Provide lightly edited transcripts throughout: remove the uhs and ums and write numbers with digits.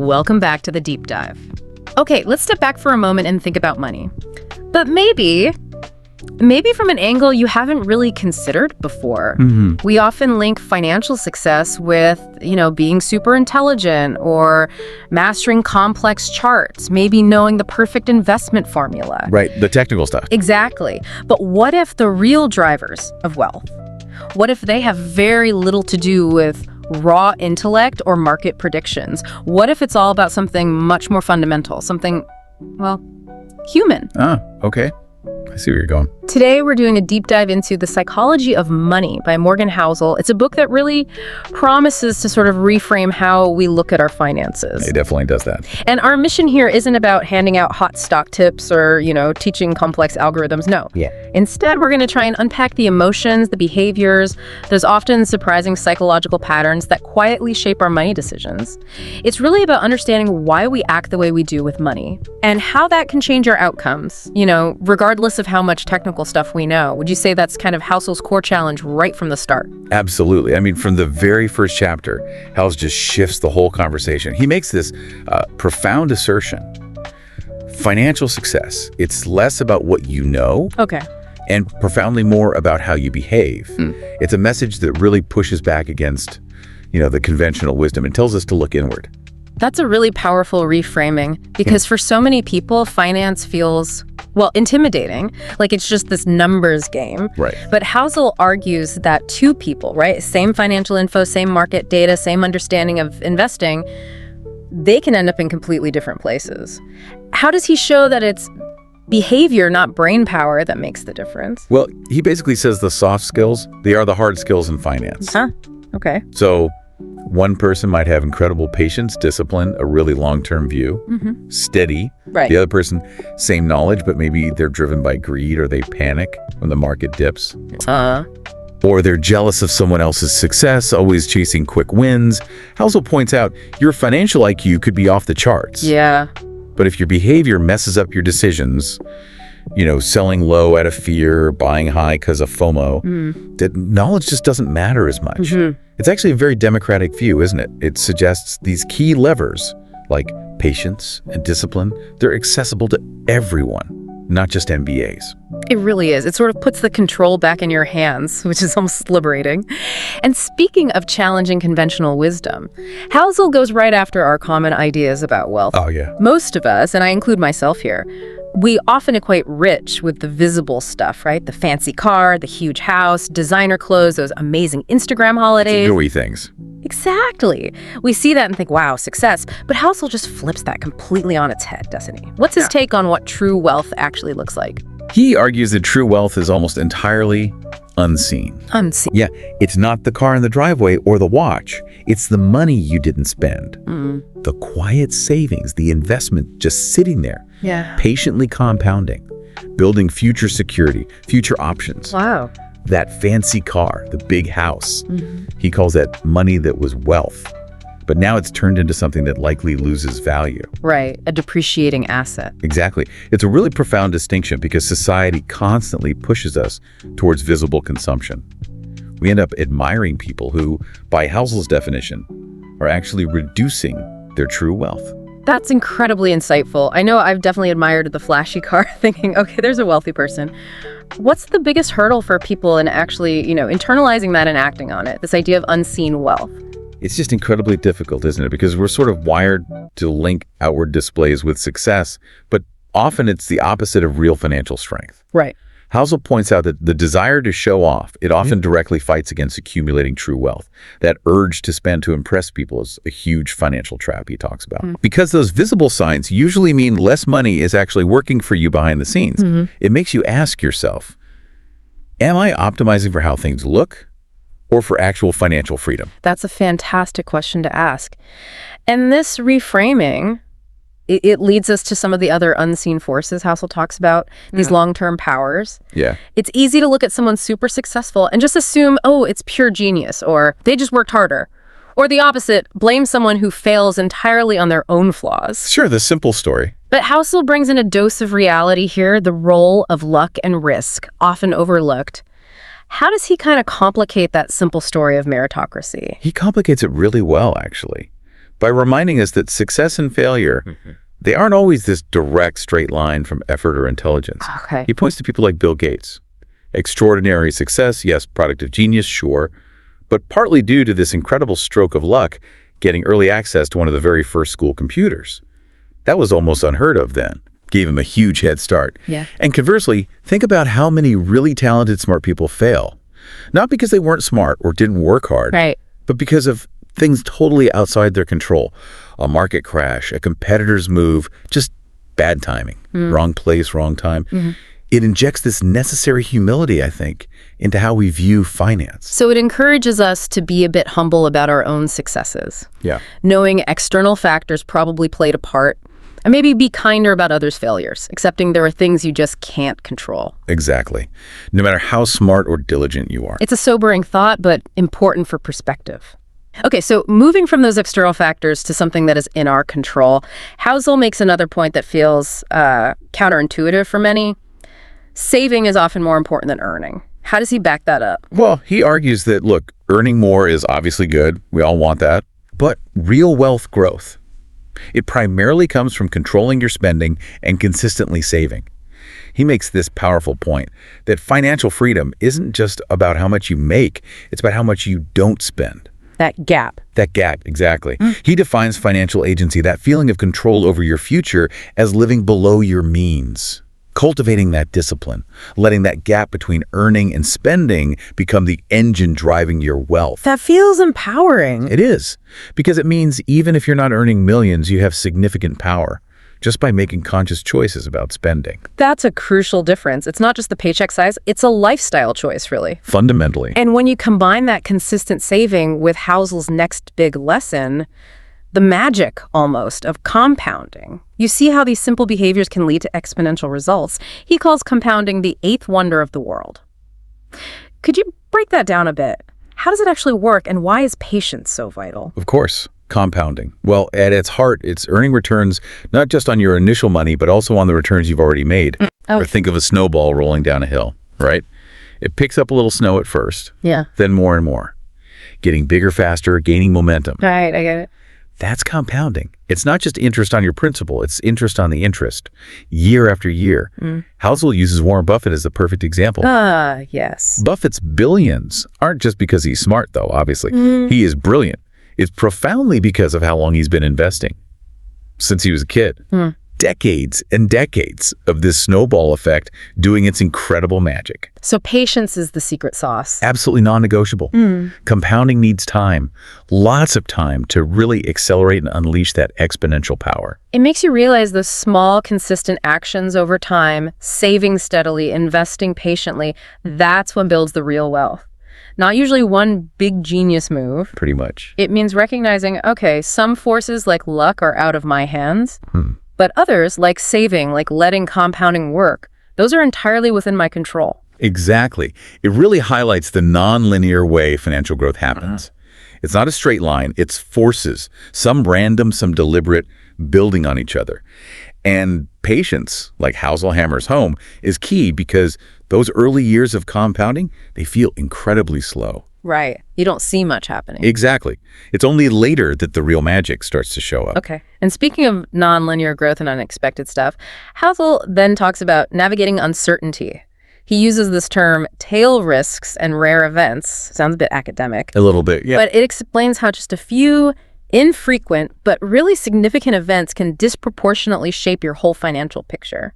Welcome back to the deep dive. Okay, let's step back for a moment and think about money. But maybe from an angle you haven't really considered before. We often link financial success with, being super intelligent or mastering complex charts, maybe knowing the perfect investment formula. Right, the technical stuff. Exactly. But what if the real drivers of wealth, what if they have very little to do with raw intellect or market predictions? What if it's all about something much more fundamental, something, human? Ah, okay. I see where you're going. Today, we're doing a deep dive into The Psychology of Money by Morgan Housel. It's a book that really promises to sort of reframe how we look at our finances. It definitely does that. And our mission here isn't about handing out hot stock tips or, teaching complex algorithms. No. Yeah. Instead, we're going to try and unpack the emotions, the behaviors, those often surprising psychological patterns that quietly shape our money decisions. It's really about understanding why we act the way we do with money and how that can change our outcomes, regardless of how much technical stuff we know. Would you say that's kind of Housel's core challenge right from the start? Absolutely. I mean, from the very first chapter, House just shifts the whole conversation. He makes this profound assertion. Financial success, it's less about what you know. Okay. And profoundly more about how you behave. It's a message that really pushes back against, the conventional wisdom and tells us to look inward. That's a really powerful reframing because for so many people, finance feels, intimidating, like it's just this numbers game. Right. But Housel argues that two people, right, same financial info, same market data, same understanding of investing, they can end up in completely different places. How does he show that it's behavior, not brain power, that makes the difference? Well, he basically says the soft skills, they are the hard skills in finance. Huh? Okay. So one person might have incredible patience, discipline, a really long-term view, steady. Right. The other person, same knowledge, but maybe they're driven by greed or they panic when the market dips. Or they're jealous of someone else's success, always chasing quick wins. Housel points out your financial IQ could be off the charts. Yeah. But if your behavior messes up your decisions, selling low out of fear, buying high because of FOMO, that knowledge just doesn't matter as much. It's actually a very democratic view, isn't it? It suggests these key levers, like patience and discipline, they're accessible to everyone, not just MBAs. It really is. It sort of puts the control back in your hands, which is almost liberating. And speaking of challenging conventional wisdom, Housel goes right after our common ideas about wealth. Oh, yeah. Most of us, and I include myself here, we often equate rich with the visible stuff, right? The fancy car, the huge house, designer clothes, those amazing Instagram holidays. Joey things. Exactly. We see that and think, wow, success. But Housel just flips that completely on its head, doesn't he? What's his take on what true wealth actually looks like? He argues that true wealth is almost entirely unseen. Unseen. Yeah, it's not the car in the driveway or the watch. It's the money you didn't spend. The quiet savings, the investment just sitting there. Yeah. Patiently compounding, building future security, future options. Wow. That fancy car, the big house. He calls that money that was wealth. But now it's turned into something that likely loses value. Right, a depreciating asset. Exactly. It's a really profound distinction because society constantly pushes us towards visible consumption. We end up admiring people who, by Housel's definition, are actually reducing their true wealth. That's incredibly insightful. I know I've definitely admired the flashy car, thinking, okay, there's a wealthy person. What's the biggest hurdle for people in actually, internalizing that and acting on it, this idea of unseen wealth? It's just incredibly difficult, isn't it? Because we're sort of wired to link outward displays with success, but often it's the opposite of real financial strength. Right. Housel points out that the desire to show off, it often directly fights against accumulating true wealth. That urge to spend to impress people is a huge financial trap he talks about. Because those visible signs usually mean less money is actually working for you behind the scenes. It makes you ask yourself, am I optimizing for how things look or for actual financial freedom? That's a fantastic question to ask. And this reframing, it leads us to some of the other unseen forces Housel talks about, these long-term powers. Yeah. It's easy to look at someone super successful and just assume, oh, it's pure genius, or they just worked harder. Or the opposite, blame someone who fails entirely on their own flaws. Sure, the simple story. But Housel brings in a dose of reality here, the role of luck and risk, often overlooked. How does he kind of complicate that simple story of meritocracy? He complicates it really well, actually. by reminding us that success and failure, they aren't always this direct straight line from effort or intelligence. Okay. He points to people like Bill Gates. Extraordinary success, yes, product of genius, sure, but partly due to this incredible stroke of luck getting early access to one of the very first school computers. That was almost unheard of then. Gave him a huge head start. Yeah. And conversely, think about how many really talented, smart people fail. Not because they weren't smart or didn't work hard, Right. but because of things totally outside their control. A market crash, a competitor's move, just bad timing. Wrong place, wrong time. It injects this necessary humility, I think, into how we view finance. So it encourages us to be a bit humble about our own successes, Yeah. knowing external factors probably played a part, and maybe be kinder about others' failures, accepting there are things you just can't control. Exactly. No matter how smart or diligent you are. It's a sobering thought, but important for perspective. Okay, so moving from those external factors to something that is in our control, Housel makes another point that feels counterintuitive for many. Saving is often more important than earning. How does he back that up? Well, he argues that, look, earning more is obviously good. We all want that. But real wealth growth, it primarily comes from controlling your spending and consistently saving. He makes this powerful point that financial freedom isn't just about how much you make, it's about how much you don't spend. That gap. That gap, exactly. He defines financial agency, that feeling of control over your future, as living below your means. Cultivating that discipline, letting that gap between earning and spending become the engine driving your wealth. That feels empowering. It is, because it means even if you're not earning millions, you have significant power just by making conscious choices about spending. That's a crucial difference. It's not just the paycheck size, it's a lifestyle choice, really. Fundamentally. And when you combine that consistent saving with Housel's next big lesson, the magic, almost, of compounding, you see how these simple behaviors can lead to exponential results. He calls compounding the eighth wonder of the world. Could you break that down a bit? How does it actually work, and why is patience so vital? Of course, compounding. Well, at its heart, it's earning returns not just on your initial money, but also on the returns you've already made. Or think of a snowball rolling down a hill, right? It picks up a little snow at first, Yeah. then more and more, getting bigger faster, gaining momentum. Right, I get it. That's compounding. It's not just interest on your principal, it's interest on the interest, year after year. Housel uses Warren Buffett as the perfect example. Yes. Buffett's billions aren't just because he's smart, though, obviously. He is brilliant. It's profoundly because of how long he's been investing. Since he was a kid. Decades and decades of this snowball effect doing its incredible magic. So patience is the secret sauce. Absolutely non-negotiable. Compounding needs time, lots of time to really accelerate and unleash that exponential power. It makes you realize those small, consistent actions over time, saving steadily, investing patiently, that's what builds the real wealth. Not usually one big genius move. Pretty much. It means recognizing, okay, some forces like luck are out of my hands, but others, like saving, like letting compounding work, those are entirely within my control. Exactly. It really highlights the non-linear way financial growth happens. It's not a straight line. It's forces, some random, some deliberate, building on each other. And patience, like Housel hammers home, is key because those early years of compounding, they feel incredibly slow. Right. You don't see much happening. Exactly. It's only later that the real magic starts to show up. Okay. And speaking of nonlinear growth and unexpected stuff, Housel then talks about navigating uncertainty. He uses this term tail risks and rare events. Sounds a bit academic. A little bit, yeah. But it explains how just a few infrequent but really significant events can disproportionately shape your whole financial picture.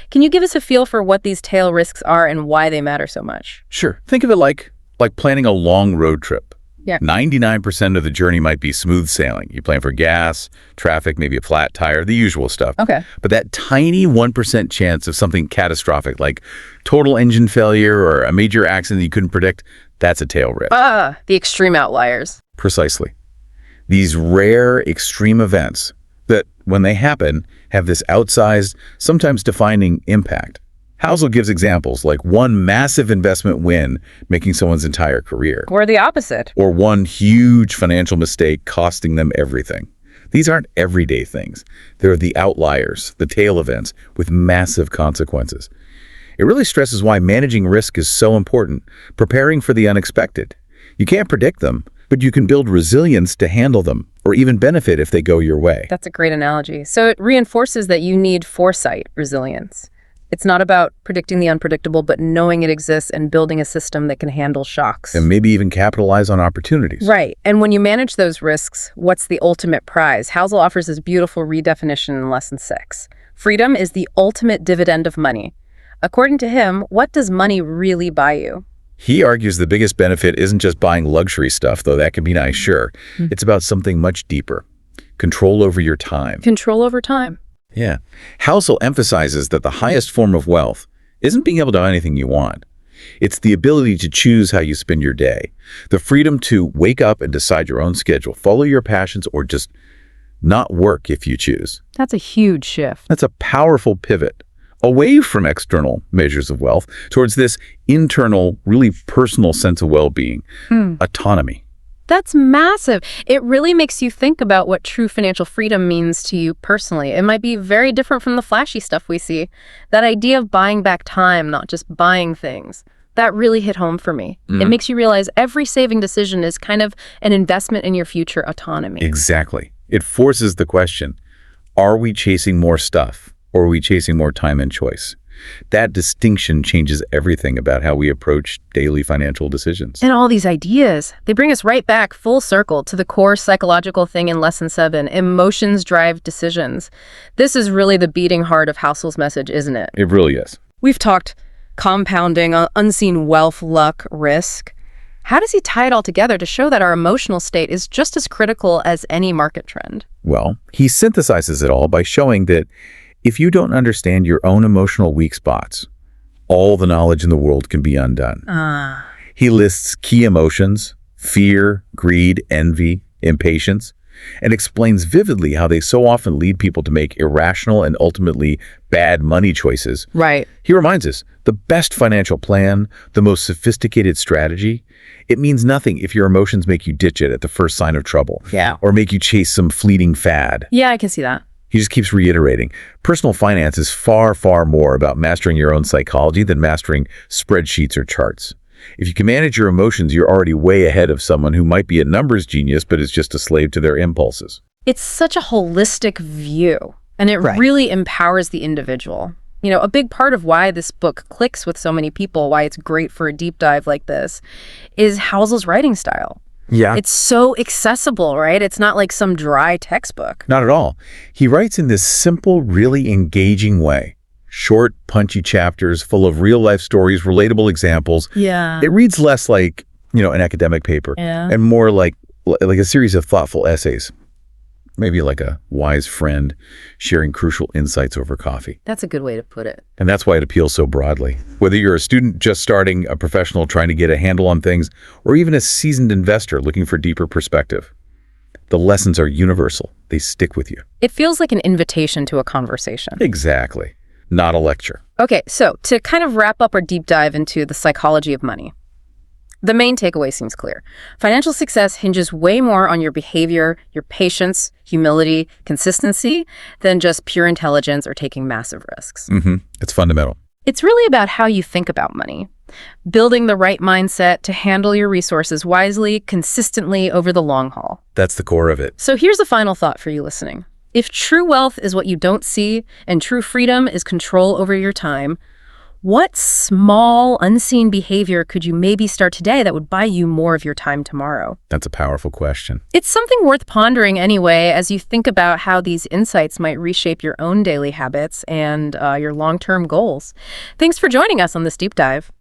Can you give us a feel for what these tail risks are and why they matter so much? Sure. Think of it like planning a long road trip. Yeah. 99% of the journey might be smooth sailing. You plan for gas, traffic, maybe a flat tire, the usual stuff. Okay. But that tiny 1% chance of something catastrophic, like total engine failure or a major accident you couldn't predict, that's a tail risk. The extreme outliers. Precisely. These rare extreme events that, when they happen, have this outsized, sometimes defining impact. Housel gives examples like one massive investment win making someone's entire career. Or the opposite. Or one huge financial mistake costing them everything. These aren't everyday things. They're the outliers, the tail events with massive consequences. It really stresses why managing risk is so important, preparing for the unexpected. You can't predict them, but you can build resilience to handle them. or even benefit if they go your way. That's a great analogy. So it reinforces that you need foresight, resilience. It's not about predicting the unpredictable, but knowing it exists and building a system that can handle shocks. And maybe even capitalize on opportunities. Right. And when you manage those risks, what's the ultimate prize? Housel offers this beautiful redefinition in Lesson 6. Freedom is the ultimate dividend of money. According to him, what does money really buy you? He argues the biggest benefit isn't just buying luxury stuff, though that can be nice, sure. It's about something much deeper. Control over your time. Control over time. Yeah. Housel emphasizes that the highest form of wealth isn't being able to do anything you want. It's the ability to choose how you spend your day. The freedom to wake up and decide your own schedule, follow your passions, or just not work if you choose. That's a huge shift. That's a powerful pivot away from external measures of wealth towards this internal, really personal sense of well-being, autonomy. That's massive. It really makes you think about what true financial freedom means to you personally. It might be very different from the flashy stuff we see. That idea of buying back time, not just buying things, that really hit home for me. It makes you realize every saving decision is kind of an investment in your future autonomy. Exactly. It forces the question, are we chasing more stuff or are we chasing more time and choice? That distinction changes everything about how we approach daily financial decisions. And all these ideas, they bring us right back full circle to the core psychological thing in Lesson 7, emotions drive decisions. This is really the beating heart of Housel's message, isn't it? It really is. We've talked compounding, unseen wealth, luck, risk. How does he tie it all together to show that our emotional state is just as critical as any market trend? Well, he synthesizes it all by showing that if you don't understand your own emotional weak spots, all the knowledge in the world can be undone. He lists key emotions, fear, greed, envy, impatience, and explains vividly how they so often lead people to make irrational and ultimately bad money choices. Right. He reminds us, the best financial plan, the most sophisticated strategy, it means nothing if your emotions make you ditch it at the first sign of trouble. Yeah. Or make you chase some fleeting fad. Yeah, I can see that. He just keeps reiterating, personal finance is far, far more about mastering your own psychology than mastering spreadsheets or charts. If you can manage your emotions, you're already way ahead of someone who might be a numbers genius, but is just a slave to their impulses. It's such a holistic view, and it really empowers the individual. You know, a big part of why this book clicks with so many people, why it's great for a deep dive like this, is Housel's writing style. Yeah. It's so accessible, right? It's not like some dry textbook. Not at all. He writes in this simple, really engaging way. Short, punchy chapters full of real-life stories, relatable examples. Yeah. It reads less like, an academic paper and more like a series of thoughtful essays. Maybe like a wise friend sharing crucial insights over coffee. That's a good way to put it. And that's why it appeals so broadly. Whether you're a student just starting, a professional trying to get a handle on things, or even a seasoned investor looking for deeper perspective, the lessons are universal. They stick with you. It feels like an invitation to a conversation. Exactly. Not a lecture. Okay, so to kind of wrap up our deep dive into the psychology of money, the main takeaway seems clear. Financial success hinges way more on your behavior, your patience, humility, consistency, than just pure intelligence or taking massive risks. It's fundamental. It's really about how you think about money. Building the right mindset to handle your resources wisely, consistently over the long haul. That's the core of it. So here's a final thought for you listening. If true wealth is what you don't see, and true freedom is control over your time, what small, unseen behavior could you maybe start today that would buy you more of your time tomorrow? That's a powerful question. It's something worth pondering anyway as you think about how these insights might reshape your own daily habits and your long-term goals. Thanks for joining us on this deep dive.